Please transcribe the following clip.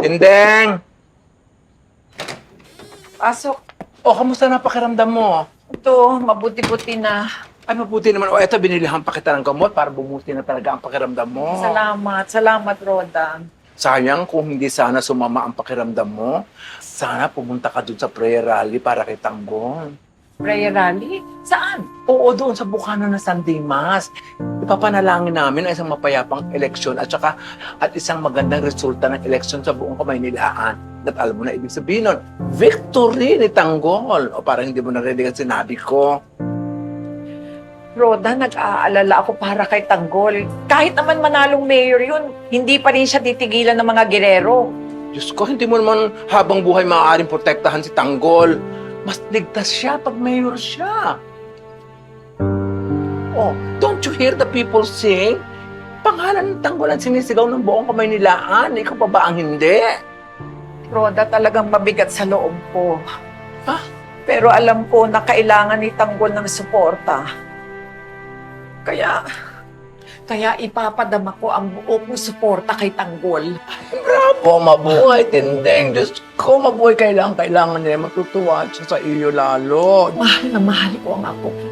Tindeng! Pasok. O, kamusta na pakiramdam mo? Ito, mabuti-buti na. Ay, mabuti naman. O, eto, binilihan pa kita ng gamot para bumuti na talaga ang pakiramdam mo. Salamat, Roda. Sayang kung hindi sana sumama ang pakiramdam mo. Sana pumunta ka dun sa prayer rally para kay Tanggol. Prayer rally? Saan? Oo, doon sa Bukana na San Dimas. Ipapanalangin namin ang isang mapayapang eleksyon at isang magandang resulta ng eleksyon sa buong Kamaynilaan. At alam mo na ibig sabihin nun, victory ni Tanggol. O parang hindi mo narinig ang sinabi ko. Roda, nag-aalala ako para kay Tanggol. Kahit naman manalong mayor yun, hindi pa rin siya titigilan ng mga gerero. Diyos ko, hindi mo naman habang buhay maaaring protektahan si Tanggol. Mas ligtas siya pag mayor siya. Oh, don't you hear the people sing? Pangalan ng Tanggol ang sinisigaw ng buong Kamaynilaan. Ikaw pa ba ang hindi? Roda, talagang mabigat sa loob ko. Ha? Pero alam ko na kailangan ni Tanggol ng suporta. Kaya ipapadama ko ang buo kong suporta kay Tanggol. Bravo, mabuhay, Tindeng. Diyos ko, mabuhay. Kailangan nila matutuwa siya sa iyo lalo. Mahal na mahal ko ang apo ko.